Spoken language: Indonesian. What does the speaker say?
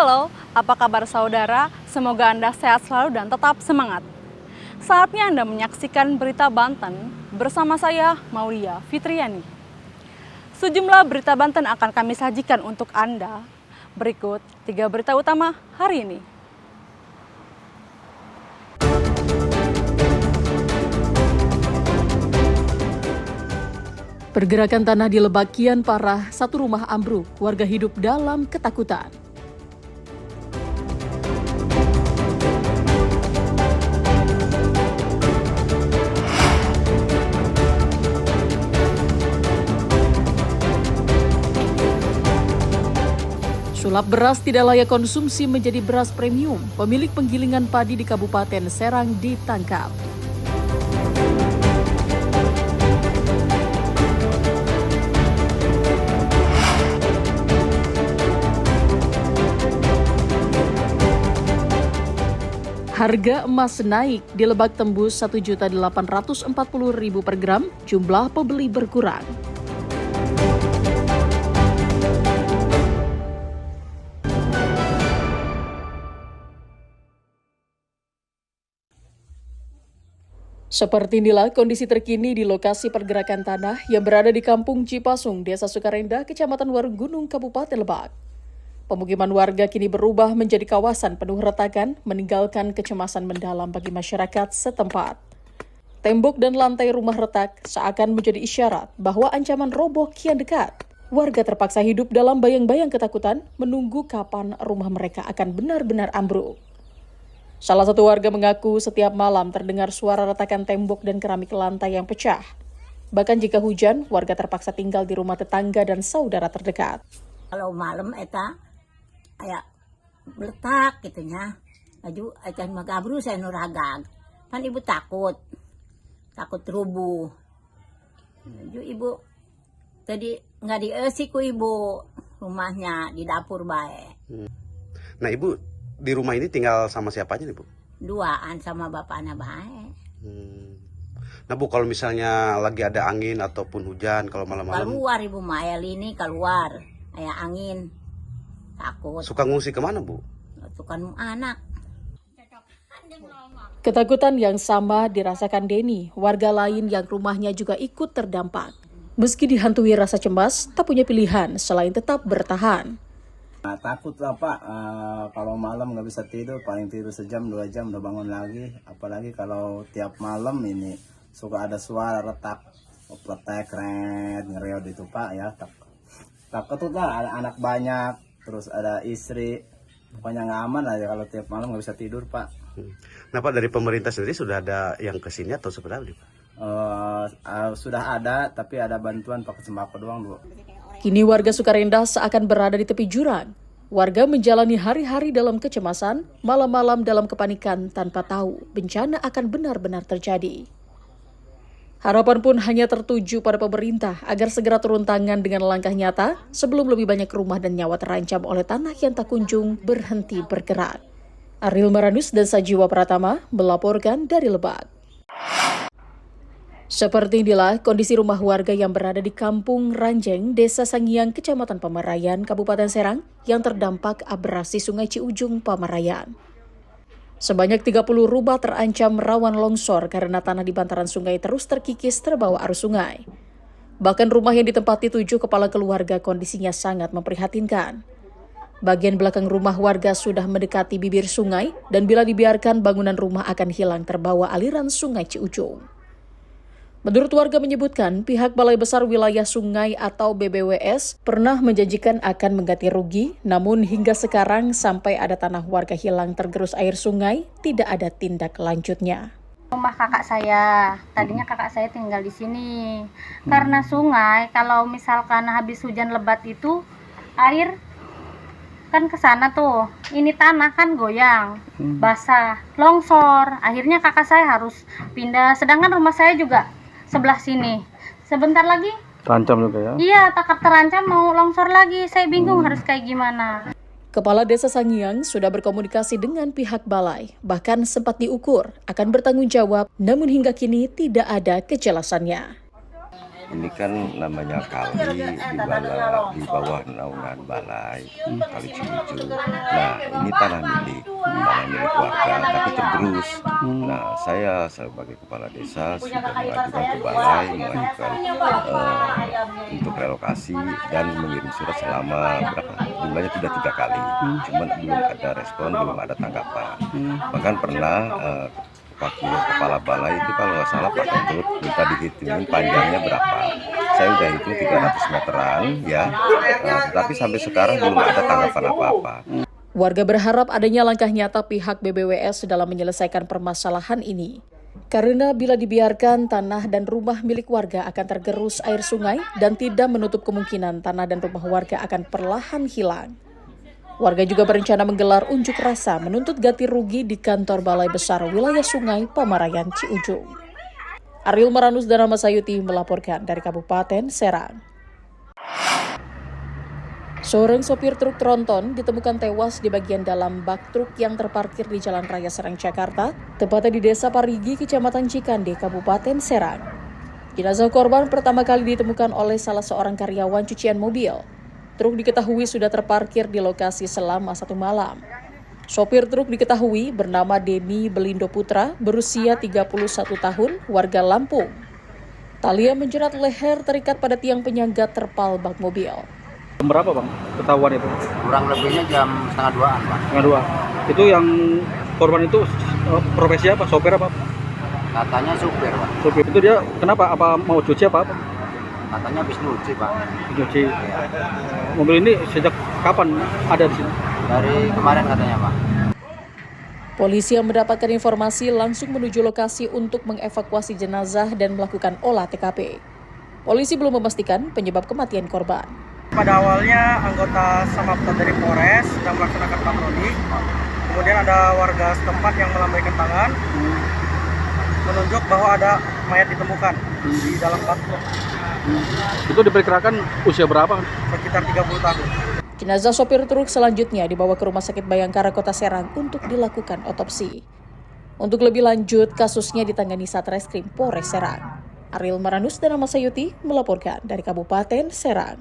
Halo, apa kabar saudara? Semoga Anda sehat selalu dan tetap semangat. Saatnya Anda menyaksikan Berita Banten bersama saya, Maulia Fitriani. Sejumlah berita Banten akan kami sajikan untuk Anda. Berikut 3 berita utama hari ini. Pergerakan tanah di Lebak kian parah, satu rumah ambruk, warga hidup dalam ketakutan. Sulap beras tidak layak konsumsi menjadi beras premium. Pemilik penggilingan padi di Kabupaten Serang ditangkap. Harga emas naik, di Lebak tembus Rp1.840.000 per gram, jumlah pembeli berkurang. Seperti inilah kondisi terkini di lokasi pergerakan tanah yang berada di Kampung Cipasung, Desa Sukarendah, Kecamatan Warung Gunung, Kabupaten Lebak. Pemukiman warga kini berubah menjadi kawasan penuh retakan, meninggalkan kecemasan mendalam bagi masyarakat setempat. Tembok dan lantai rumah retak seakan menjadi isyarat bahwa ancaman roboh kian dekat. Warga terpaksa hidup dalam bayang-bayang ketakutan, menunggu kapan rumah mereka akan benar-benar ambruk. Salah satu warga mengaku setiap malam terdengar suara retakan tembok dan keramik lantai yang pecah. Bahkan jika hujan, warga terpaksa tinggal di rumah tetangga dan saudara terdekat. Kalau malam eta kayak meletak gitunya, aju acan magabru saya nuragag, kan ibu takut rubuh. Aju ibu tadi nggak diesi ku ibu, rumahnya di dapur bae. Nah ibu di rumah ini tinggal sama siapa aja nih bu? Duaan sama bapaknya bae. Nah bu, kalau misalnya lagi ada angin ataupun hujan, kalau malam-malam Keluar ibu Mael ini keluar, kayak angin. Takut. suka ngungsi kemana bu? Tukan anak. Ketakutan yang sama dirasakan Denny, warga lain yang rumahnya juga ikut terdampak. Meski dihantui rasa cemas, tak punya pilihan selain tetap bertahan. Nah, takut lah Pak, kalau malam nggak bisa tidur, paling tidur sejam 2 jam udah bangun lagi. Apalagi kalau tiap malam ini suka ada suara retak, kret, ngereot itu Pak ya. Takut lah, ada anak banyak, terus ada istri, pokoknya nggak aman aja kalau tiap malam nggak bisa tidur Pak. Nah Pak, dari pemerintah sendiri sudah ada yang kesini atau seperti apa nih Pak? Sudah ada, tapi ada bantuan pakai sembako doang Bu. Kini warga Sukarendah seakan berada di tepi jurang. Warga menjalani hari-hari dalam kecemasan, malam-malam dalam kepanikan tanpa tahu bencana akan benar-benar terjadi. Harapan pun hanya tertuju pada pemerintah agar segera turun tangan dengan langkah nyata sebelum lebih banyak rumah dan nyawa terancam oleh tanah yang tak kunjung berhenti bergerak. Ariel Maranus dan Sajiwa Pratama melaporkan dari Lebak. Seperti inilah kondisi rumah warga yang berada di Kampung Ranjeng, Desa Sangiang, Kecamatan Pamarayan, Kabupaten Serang yang terdampak abrasi Sungai Ciujung, Pamarayan. Sebanyak 30 rumah terancam rawan longsor karena tanah di bantaran sungai terus terkikis terbawa arus sungai. Bahkan rumah yang ditempati 7 kepala keluarga kondisinya sangat memprihatinkan. Bagian belakang rumah warga sudah mendekati bibir sungai dan bila dibiarkan bangunan rumah akan hilang terbawa aliran Sungai Ciujung. Menurut warga menyebutkan, pihak Balai Besar Wilayah Sungai atau BBWS pernah menjanjikan akan mengganti rugi, namun hingga sekarang sampai ada tanah warga hilang tergerus air sungai, tidak ada tindak lanjutnya. Rumah kakak saya, tadinya kakak saya tinggal di sini. Karena sungai, kalau misalkan habis hujan lebat itu, air kan ke sana tuh. Ini tanah kan goyang, basah, longsor. Akhirnya kakak saya harus pindah, sedangkan rumah saya juga sebelah sini. Sebentar lagi Terancam juga ya? iya, takut terancam mau longsor lagi. Saya bingung harus kayak gimana. Kepala Desa Sangiang sudah berkomunikasi dengan pihak balai, bahkan sempat diukur akan bertanggung jawab, namun hingga kini tidak ada kejelasannya. Ini kan namanya kali di bawah naungan balai Kali Ciujung. Nah, ini tanah milik warga, tapi tergerus. Nah, saya sebagai kepala desa sudah mengajukan ke balai, untuk relokasi dan mengirim surat selama jumlahnya sudah 3 kali. Cuman belum ada respon, belum ada tanggapan. Bahkan pernah wakil kepala balai itu kalau nggak salah Pak Kentut minta dihitungin panjangnya berapa. Saya udah hitung 300 meteran ya, tetapi sampai sekarang belum ada tanggapan apa-apa. Warga berharap adanya langkah nyata pihak BBWS dalam menyelesaikan permasalahan ini. Karena bila dibiarkan, tanah dan rumah milik warga akan tergerus air sungai dan tidak menutup kemungkinan tanah dan rumah warga akan perlahan hilang. Warga juga berencana menggelar unjuk rasa menuntut ganti rugi di kantor Balai Besar Wilayah Sungai Pamarayan Ciujung. Ariel Maranus dan Rama Sayuti melaporkan dari Kabupaten Serang. Seorang sopir truk tronton ditemukan tewas di bagian dalam bak truk yang terparkir di Jalan Raya Serang, Jakarta, tepatnya di Desa Parigi, Kecamatan Cikande, Kabupaten Serang. Jenazah korban pertama kali ditemukan oleh salah seorang karyawan cucian mobil. Truk diketahui sudah terparkir di lokasi selama 1 malam. Sopir truk diketahui bernama Demi Belindo Putra, berusia 31 tahun, warga Lampung. Tali yang menjerat leher terikat pada tiang penyangga terpal bak mobil. Berapa bang ketahuan itu? Kurang lebihnya jam 1:30-an Pak. 2. Itu yang korban itu profesi apa? Sopir apa? Katanya supir Pak. Sopir itu dia kenapa? Apa mau cuci apa? Katanya habis nyuci Pak. Cuci. Mobil ini sejak kapan ada di sini? Dari kemarin katanya Pak. Polisi yang mendapatkan informasi langsung menuju lokasi untuk mengevakuasi jenazah dan melakukan olah TKP. Polisi belum memastikan penyebab kematian korban. Pada awalnya anggota Samapta dari Polres sedang melaksanakan patroli. Kemudian ada warga setempat yang melambaikan tangan menunjuk bahwa ada mayat ditemukan di dalam bak. Itu diperkirakan usia berapa? Sekitar 30 tahun. Jenazah sopir truk selanjutnya dibawa ke Rumah Sakit Bayangkara Kota Serang untuk dilakukan otopsi. Untuk lebih lanjut, kasusnya ditangani Satreskrim Polres Serang. Ariel Maranus dan Rama Sayuti melaporkan dari Kabupaten Serang.